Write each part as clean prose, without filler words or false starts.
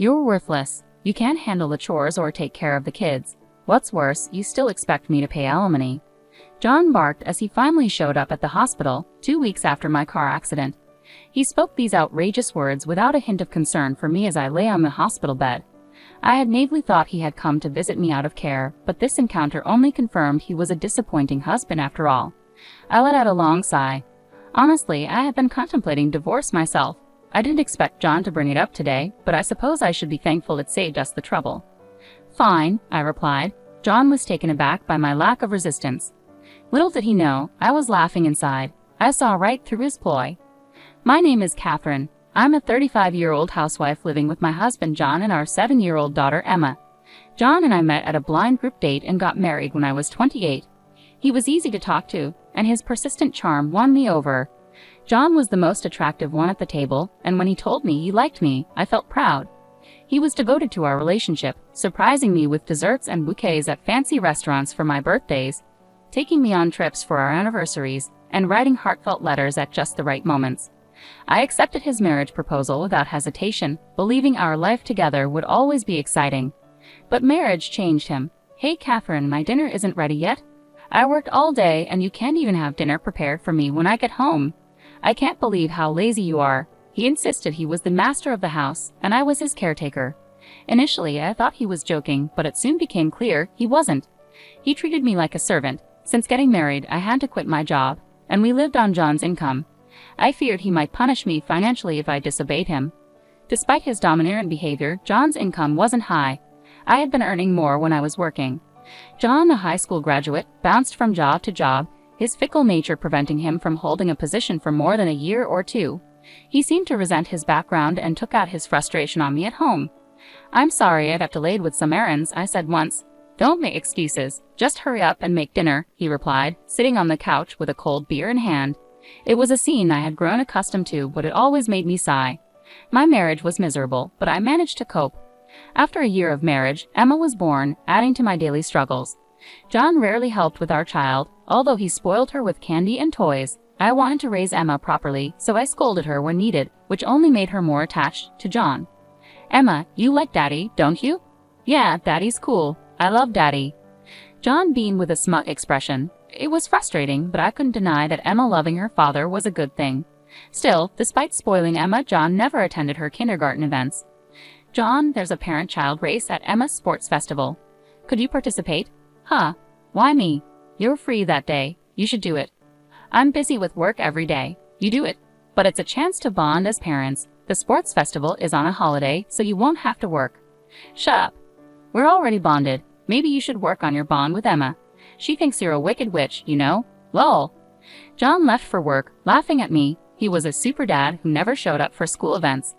You're worthless. You can't handle the chores or take care of the kids. What's worse, you still expect me to pay alimony." John barked as he finally showed up at the hospital, 2 weeks after my car accident. He spoke these outrageous words without a hint of concern for me as I lay on the hospital bed. I had naively thought he had come to visit me out of care, but this encounter only confirmed he was a disappointing husband after all. I let out a long sigh. Honestly, I had been contemplating divorce myself. I didn't expect John to bring it up today, but I suppose I should be thankful it saved us the trouble. "Fine," I replied. John was taken aback by my lack of resistance. Little did he know, I was laughing inside. I saw right through his ploy. "My name is Catherine. I'm a 35-year-old housewife living with my husband John and our 7-year-old daughter Emma. John and I met at a blind group date and got married when I was 28. He was easy to talk to, and his persistent charm won me over. John was the most attractive one at the table, and when he told me he liked me, I felt proud. He was devoted to our relationship, surprising me with desserts and bouquets at fancy restaurants for my birthdays, taking me on trips for our anniversaries, and writing heartfelt letters at just the right moments. I accepted his marriage proposal without hesitation, believing our life together would always be exciting. But marriage changed him. "Hey Catherine, my dinner isn't ready yet. I worked all day and you can't even have dinner prepared for me when I get home. I can't believe how lazy you are." He insisted he was the master of the house, and I was his caretaker. Initially, I thought he was joking, but it soon became clear he wasn't. He treated me like a servant. Since getting married, I had to quit my job, and we lived on John's income. I feared he might punish me financially if I disobeyed him. Despite his domineering behavior, John's income wasn't high. I had been earning more when I was working. John, a high school graduate, bounced from job to job, his fickle nature preventing him from holding a position for more than a year or two. He seemed to resent his background and took out his frustration on me at home. "I'm sorry I've delayed with some errands," I said once. "Don't make excuses. Just hurry up and make dinner," he replied, sitting on the couch with a cold beer in hand. It was a scene I had grown accustomed to, but it always made me sigh. My marriage was miserable, but I managed to cope. After a year of marriage, Emma was born, adding to my daily struggles. John rarely helped with our child, although he spoiled her with candy and toys. I wanted to raise Emma properly, so I scolded her when needed, which only made her more attached to John. "Emma, you like Daddy, don't you?" "Yeah, Daddy's cool. I love Daddy." John beamed with a smug expression. It was frustrating, but I couldn't deny that Emma loving her father was a good thing. Still, despite spoiling Emma, John never attended her kindergarten events. "John, there's a parent-child race at Emma's sports festival. Could you participate?" "Huh? Why me?" "You're free that day. You should do it." "I'm busy with work every day." "You do it. But it's a chance to bond as parents. The sports festival is on a holiday, so you won't have to work." "Shut up. We're already bonded. Maybe you should work on your bond with Emma. She thinks you're a wicked witch, you know. Lol." John left for work, laughing at me. He was a super dad who never showed up for school events.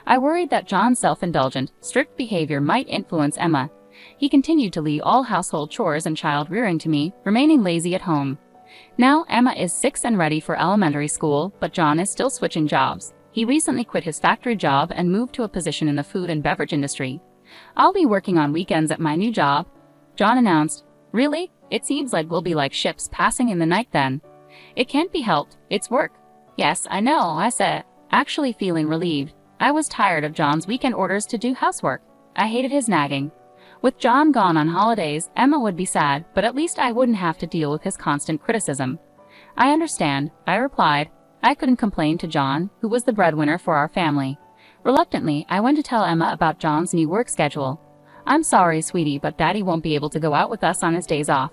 I worried that John's self-indulgent, strict behavior might influence Emma. He continued to leave all household chores and child-rearing to me, remaining lazy at home. Now Emma is 6 and ready for elementary school, but John is still switching jobs. He recently quit his factory job and moved to a position in the food and beverage industry. "I'll be working on weekends at my new job," John announced. "Really? It seems like we'll be like ships passing in the night then." "It can't be helped. It's work." "Yes, I know," I said, actually feeling relieved. I was tired of John's weekend orders to do housework. I hated his nagging. With John gone on holidays, Emma would be sad, but at least I wouldn't have to deal with his constant criticism. "I understand," I replied. I couldn't complain to John, who was the breadwinner for our family. Reluctantly, I went to tell Emma about John's new work schedule. "I'm sorry, sweetie, but Daddy won't be able to go out with us on his days off."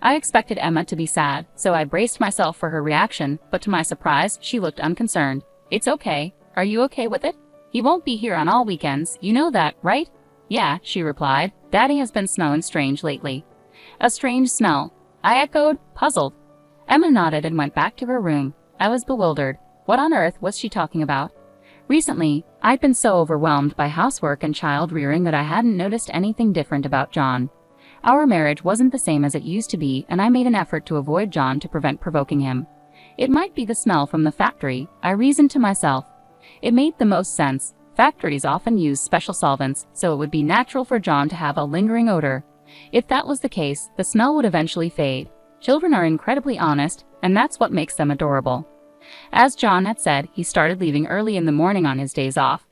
I expected Emma to be sad, so I braced myself for her reaction, but to my surprise, she looked unconcerned. "It's okay. Are you okay with it? He won't be here on all weekends, you know that, right?" "Yeah," she replied. "Daddy has been smelling strange lately." "A strange smell?" I echoed, puzzled. Emma nodded and went back to her room. I was bewildered. What on earth was she talking about? Recently, I'd been so overwhelmed by housework and child rearing that I hadn't noticed anything different about John. Our marriage wasn't the same as it used to be, and I made an effort to avoid John to prevent provoking him. It might be the smell from the factory, I reasoned to myself. It made the most sense. Factories often use special solvents, so it would be natural for John to have a lingering odor. If that was the case, the smell would eventually fade. Children are incredibly honest, and that's what makes them adorable. As John had said, he started leaving early in the morning on his days off.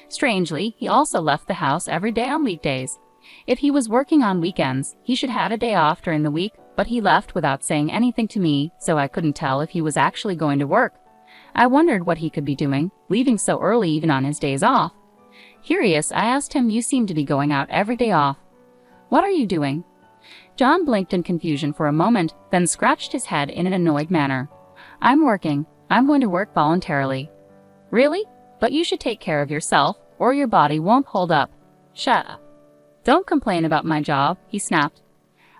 Strangely, he also left the house every day on weekdays. If he was working on weekends, he should have a day off during the week, but he left without saying anything to me, so I couldn't tell if he was actually going to work. I wondered what he could be doing, leaving so early even on his days off. Curious, I asked him, "You seem to be going out every day off. What are you doing?" John blinked in confusion for a moment, then scratched his head in an annoyed manner. "I'm working. I'm going to work voluntarily." "Really? But you should take care of yourself, or your body won't hold up." "Shut up. Don't complain about my job," he snapped.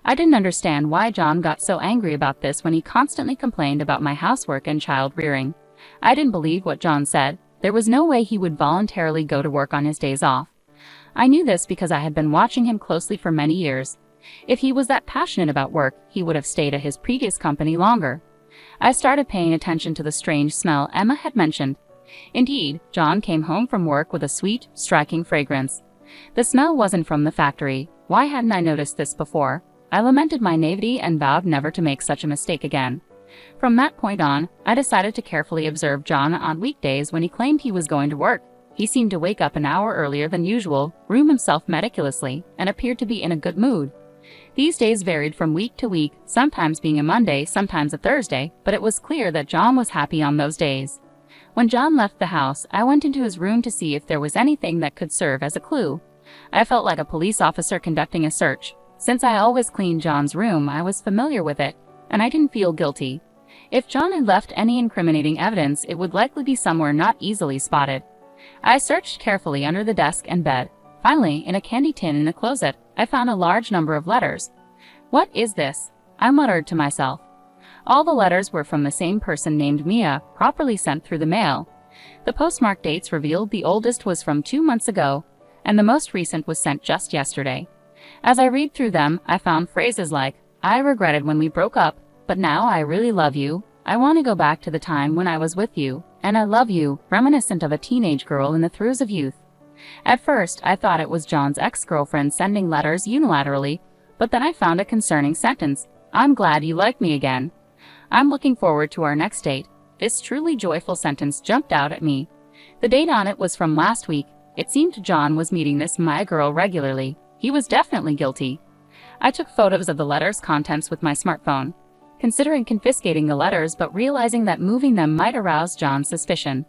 I didn't understand why John got so angry about this when he constantly complained about my housework and child rearing. I didn't believe what John said. There was no way he would voluntarily go to work on his days off. I knew this because I had been watching him closely for many years. If he was that passionate about work, he would have stayed at his previous company longer. I started paying attention to the strange smell Emma had mentioned. Indeed, John came home from work with a sweet, striking fragrance. The smell wasn't from the factory. Why hadn't I noticed this before? I lamented my naivety and vowed never to make such a mistake again. From that point on, I decided to carefully observe John on weekdays when he claimed he was going to work. He seemed to wake up an hour earlier than usual, groom himself meticulously, and appeared to be in a good mood. These days varied from week to week, sometimes being a Monday, sometimes a Thursday, but it was clear that John was happy on those days. When John left the house, I went into his room to see if there was anything that could serve as a clue. I felt like a police officer conducting a search. Since I always cleaned John's room, I was familiar with it, and I didn't feel guilty. If John had left any incriminating evidence, it would likely be somewhere not easily spotted. I searched carefully under the desk and bed. Finally, in a candy tin in the closet, I found a large number of letters. "What is this?" I muttered to myself. All the letters were from the same person named Mia, properly sent through the mail. The postmark dates revealed the oldest was from 2 months ago, and the most recent was sent just yesterday. As I read through them, I found phrases like, "I regretted when we broke up, but now I really love you. I want to go back to the time when I was with you, and I love you," reminiscent of a teenage girl in the throes of youth. At first, I thought it was John's ex-girlfriend sending letters unilaterally, but then I found a concerning sentence. "I'm glad you like me again. I'm looking forward to our next date." This truly joyful sentence jumped out at me. The date on it was from last week. It seemed John was meeting this Maya girl regularly. He was definitely guilty. I took photos of the letters' contents with my smartphone, considering confiscating the letters but realizing that moving them might arouse John's suspicion.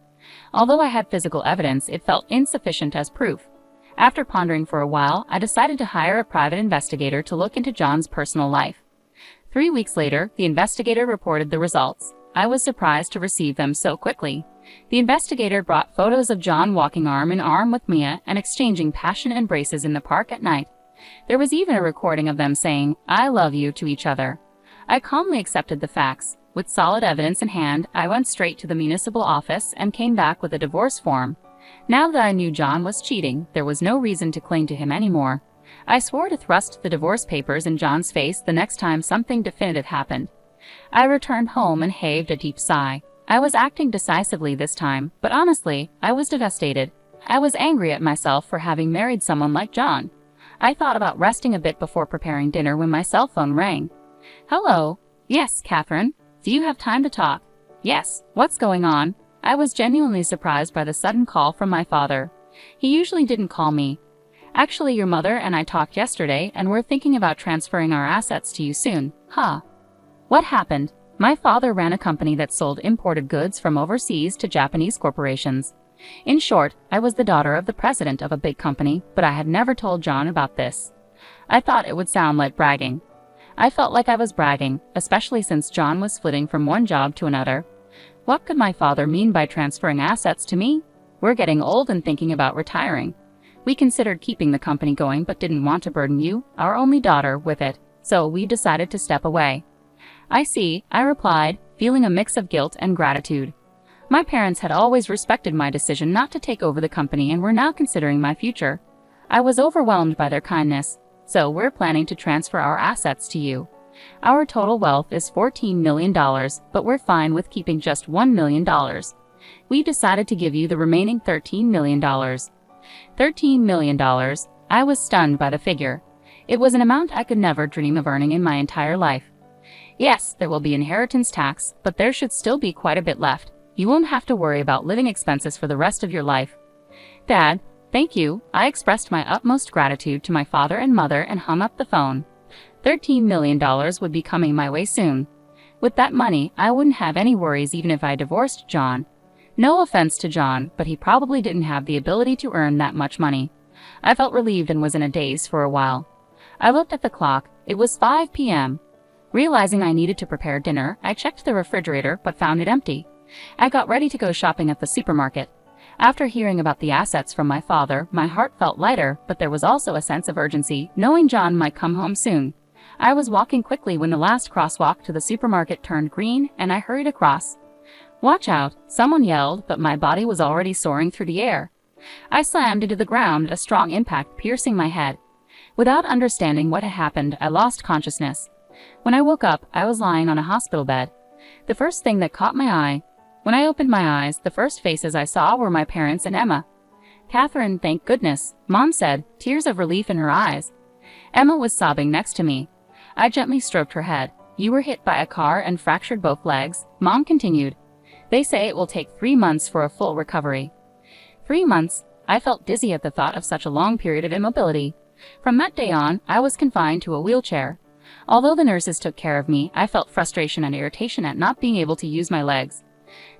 Although I had physical evidence, it felt insufficient as proof. After pondering for a while, I decided to hire a private investigator to look into John's personal life. 3 weeks later, the investigator reported the results. I was surprised to receive them so quickly. The investigator brought photos of John walking arm in arm with Mia and exchanging passionate embraces in the park at night. There was even a recording of them saying, "I love you" to each other. I calmly accepted the facts. With solid evidence in hand, I went straight to the municipal office and came back with a divorce form. Now that I knew John was cheating, there was no reason to cling to him anymore. I swore to thrust the divorce papers in John's face the next time something definitive happened. I returned home and heaved a deep sigh. I was acting decisively this time, but honestly, I was devastated. I was angry at myself for having married someone like John. I thought about resting a bit before preparing dinner when my cell phone rang. "Hello." "Yes, Catherine. Do you have time to talk?" "Yes. What's going on?" I was genuinely surprised by the sudden call from my father. He usually didn't call me. "Actually, your mother and I talked yesterday, and we're thinking about transferring our assets to you soon." "Huh. What happened?" My father ran a company that sold imported goods from overseas to Japanese corporations. In short, I was the daughter of the president of a big company, but I had never told John about this. I thought it would sound like bragging. I felt like I was bragging, especially since John was flitting from one job to another. What could my father mean by transferring assets to me? We're getting old and thinking about retiring. We considered keeping the company going but didn't want to burden you, our only daughter, with it, so we decided to step away. "I see," I replied, feeling a mix of guilt and gratitude. My parents had always respected my decision not to take over the company and were now considering my future. I was overwhelmed by their kindness. "So we're planning to transfer our assets to you. Our total wealth is $14 million, but we're fine with keeping just $1 million. We decided to give you the remaining $13 million. $13 million. I was stunned by the figure. It was an amount I could never dream of earning in my entire life. Yes, there will be inheritance tax, but there should still be quite a bit left. You won't have to worry about living expenses for the rest of your life. Dad, thank you. I expressed my utmost gratitude to my father and mother and hung up the phone. $13 million would be coming my way soon. With that money, I wouldn't have any worries even if I divorced John. No offense to John, but he probably didn't have the ability to earn that much money. I felt relieved and was in a daze for a while. I looked at the clock. It was 5 p.m. Realizing I needed to prepare dinner, I checked the refrigerator but found it empty. I got ready to go shopping at the supermarket. After hearing about the assets from my father, my heart felt lighter, but there was also a sense of urgency, knowing John might come home soon. I was walking quickly when the last crosswalk to the supermarket turned green, and I hurried across. "Watch out," someone yelled, but my body was already soaring through the air. I slammed into the ground, a strong impact piercing my head. Without understanding what had happened, I lost consciousness. When I woke up, I was lying on a hospital bed. The first thing that caught my eye. When I opened my eyes, the first faces I saw were my parents and Emma. "Catherine, thank goodness," Mom said, tears of relief in her eyes. Emma was sobbing next to me. I gently stroked her head. "You were hit by a car and fractured both legs," Mom continued. "They say it will take 3 months for a full recovery." 3 months? I felt dizzy at the thought of such a long period of immobility. From that day on, I was confined to a wheelchair. Although the nurses took care of me, I felt frustration and irritation at not being able to use my legs.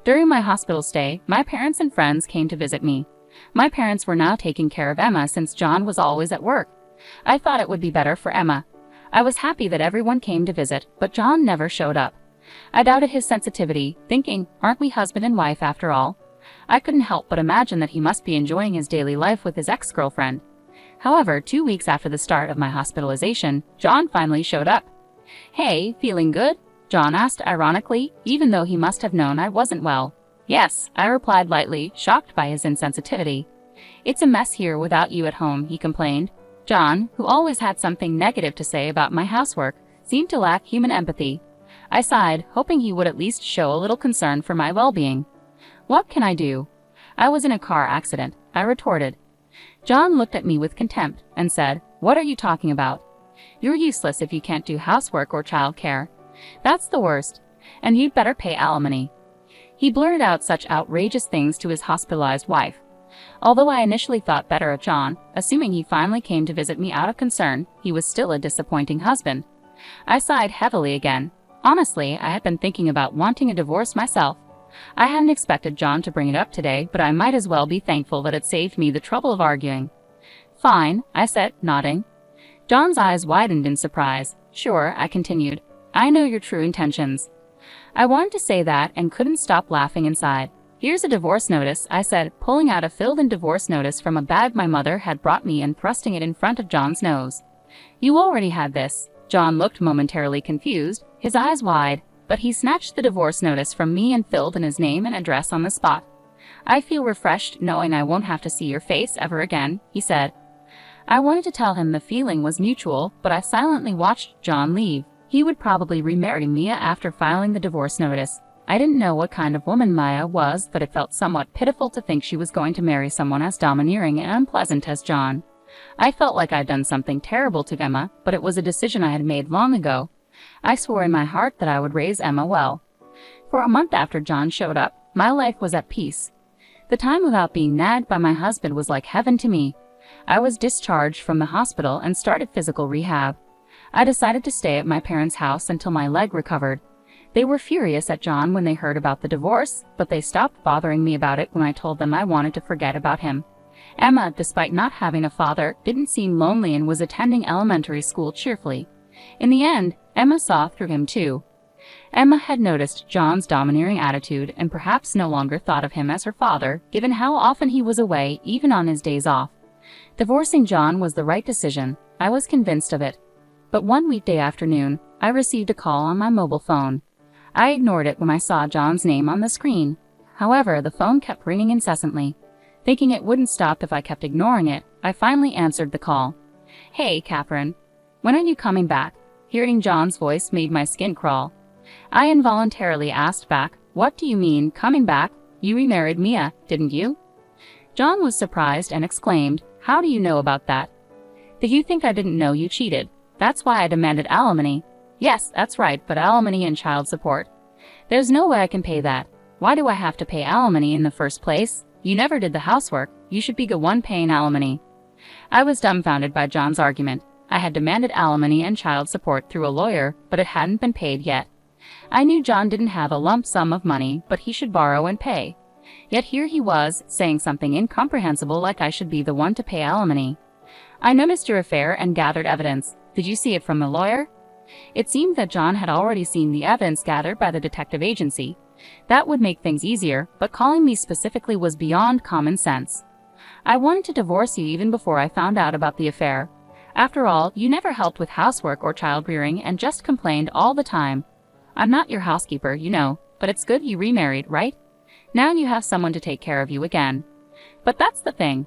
During my hospital stay, my parents and friends came to visit me. My parents were now taking care of Emma since John was always at work. I thought it would be better for Emma. I was happy that everyone came to visit, but John never showed up. I doubted his sensitivity, thinking, aren't we husband and wife after all? I couldn't help but imagine that he must be enjoying his daily life with his ex-girlfriend. However, 2 weeks after the start of my hospitalization, John finally showed up. "Hey, feeling good?" John asked ironically, even though he must have known I wasn't well. "Yes," I replied lightly, shocked by his insensitivity. "It's a mess here without you at home," he complained. John, who always had something negative to say about my housework, seemed to lack human empathy. I sighed, hoping he would at least show a little concern for my well-being. "What can I do?" "I was in a car accident," I retorted. John looked at me with contempt and said, "What are you talking about? You're useless if you can't do housework or child care. That's the worst, and you'd better pay alimony." He blurted out such outrageous things to his hospitalized wife. Although I initially thought better of John, assuming he finally came to visit me out of concern, he was still a disappointing husband. I sighed heavily again. Honestly, I had been thinking about wanting a divorce myself. I hadn't expected John to bring it up today, but I might as well be thankful that it saved me the trouble of arguing. "Fine," I said, nodding. John's eyes widened in surprise. "Sure," I continued. "I know your true intentions." I wanted to say that and couldn't stop laughing inside. "Here's a divorce notice," I said, pulling out a filled-in divorce notice from a bag my mother had brought me and thrusting it in front of John's nose. "You already had this." John looked momentarily confused, his eyes wide, but he snatched the divorce notice from me and filled in his name and address on the spot. "I feel refreshed knowing I won't have to see your face ever again," he said. I wanted to tell him the feeling was mutual, but I silently watched John leave. He would probably remarry Mia after filing the divorce notice. I didn't know what kind of woman Maya was, but it felt somewhat pitiful to think she was going to marry someone as domineering and unpleasant as John. I felt like I'd done something terrible to Emma, but it was a decision I had made long ago. I swore in my heart that I would raise Emma well. For a month after John showed up, my life was at peace. The time without being nagged by my husband was like heaven to me. I was discharged from the hospital and started physical rehab. I decided to stay at my parents' house until my leg recovered. They were furious at John when they heard about the divorce, but they stopped bothering me about it when I told them I wanted to forget about him. Emma, despite not having a father, didn't seem lonely and was attending elementary school cheerfully. In the end, Emma saw through him too. Emma had noticed John's domineering attitude and perhaps no longer thought of him as her father, given how often he was away, even on his days off. Divorcing John was the right decision. I was convinced of it. But one weekday afternoon, I received a call on my mobile phone. I ignored it when I saw John's name on the screen. However, the phone kept ringing incessantly. Thinking it wouldn't stop if I kept ignoring it, I finally answered the call. "Hey, Catherine. When are you coming back?" Hearing John's voice made my skin crawl. I involuntarily asked back, "What do you mean, coming back? You remarried Mia, didn't you?" John was surprised and exclaimed, "How do you know about that?" "Did you think I didn't know you cheated? That's why I demanded alimony." "Yes, that's right, but alimony and child support. There's no way I can pay that. Why do I have to pay alimony in the first place? You never did the housework." You should be the one paying alimony. I was dumbfounded by John's argument. I had demanded alimony and child support through a lawyer, but it hadn't been paid yet. I knew John didn't have a lump sum of money, but he should borrow and pay. Yet here he was, saying something incomprehensible like I should be the one to pay alimony. I noticed your affair and gathered evidence. Did you see it from the lawyer? It seemed that John had already seen the evidence gathered by the detective agency. That would make things easier, but calling me specifically was beyond common sense. I wanted to divorce you even before I found out about the affair. After all, you never helped with housework or child-rearing and just complained all the time. I'm not your housekeeper, you know, but it's good you remarried, right? Now you have someone to take care of you again. But that's the thing.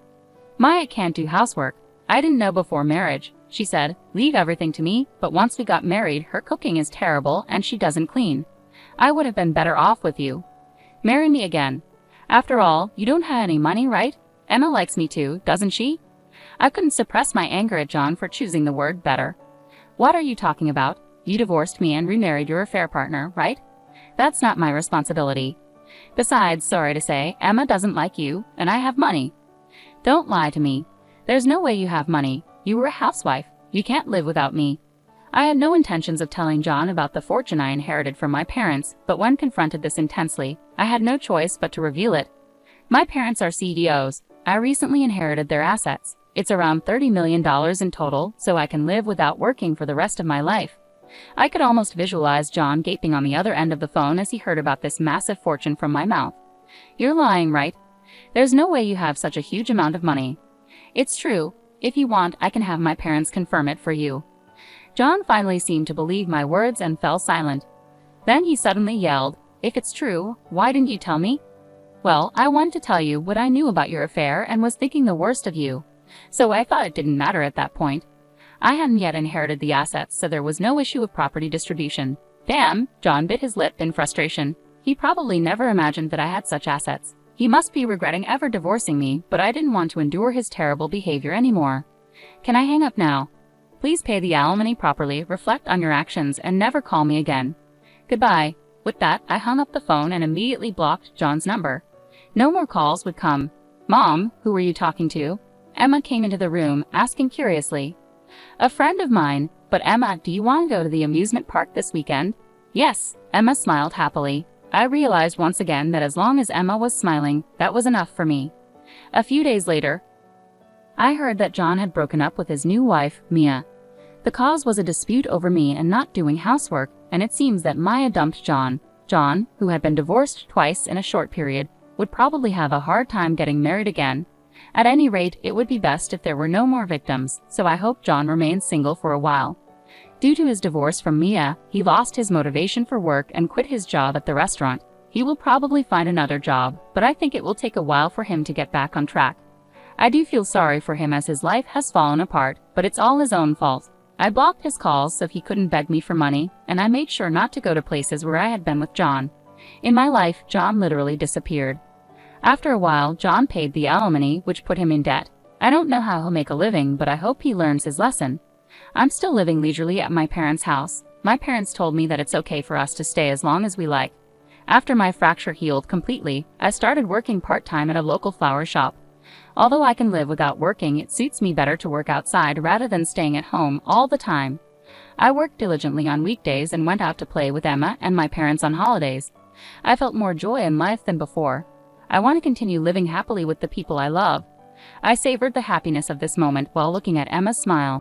Maya can't do housework. I didn't know before marriage. She said, leave everything to me, but once we got married, her cooking is terrible and she doesn't clean. I would have been better off with you. Marry me again. After all, you don't have any money, right? Emma likes me too, doesn't she? I couldn't suppress my anger at John for choosing the word better. What are you talking about? You divorced me and remarried your affair partner, right? That's not my responsibility. Besides, sorry to say, Emma doesn't like you, and I have money. Don't lie to me. There's no way you have money. You were a housewife. You can't live without me. I had no intentions of telling John about the fortune I inherited from my parents, but when confronted this intensely, I had no choice but to reveal it. My parents are CEOs. I recently inherited their assets. It's around $30 million in total, so I can live without working for the rest of my life. I could almost visualize John gaping on the other end of the phone as he heard about this massive fortune from my mouth. You're lying, right? There's no way you have such a huge amount of money. It's true. If you want, I can have my parents confirm it for you. John finally seemed to believe my words and fell silent. Then he suddenly yelled, if it's true, why didn't you tell me? Well, I wanted to tell you what I knew about your affair and was thinking the worst of you. So I thought it didn't matter at that point. I hadn't yet inherited the assets, so there was no issue of property distribution. Damn, John bit his lip in frustration. He probably never imagined that I had such assets. He must be regretting ever divorcing me, but I didn't want to endure his terrible behavior anymore. Can I hang up now? Please pay the alimony properly, reflect on your actions, and never call me again. Goodbye. With that, I hung up the phone and immediately blocked John's number. No more calls would come. Mom, who were you talking to? Emma came into the room, asking curiously. A friend of mine. But Emma, do you want to go to the amusement park this weekend? Yes, Emma smiled happily. I realized once again that as long as Emma was smiling, that was enough for me. A few days later, I heard that John had broken up with his new wife, Mia. The cause was a dispute over me and not doing housework, and it seems that Maya dumped John. John, who had been divorced twice in a short period, would probably have a hard time getting married again. At any rate, it would be best if there were no more victims, so I hope John remains single for a while. Due to his divorce from Mia, he lost his motivation for work and quit his job at the restaurant. He will probably find another job, but I think it will take a while for him to get back on track. I do feel sorry for him as his life has fallen apart, but it's all his own fault. I blocked his calls so he couldn't beg me for money, and I made sure not to go to places where I had been with John. In my life, John literally disappeared. After a while, John paid the alimony, which put him in debt. I don't know how he'll make a living, but I hope he learns his lesson. I'm still living leisurely at my parents' house. My parents told me that it's okay for us to stay as long as we like. After my fracture healed completely, I started working part-time at a local flower shop. Although I can live without working, it suits me better to work outside rather than staying at home all the time. I worked diligently on weekdays and went out to play with Emma and my parents on holidays. I felt more joy in life than before. I want to continue living happily with the people I love. I savored the happiness of this moment while looking at Emma's smile.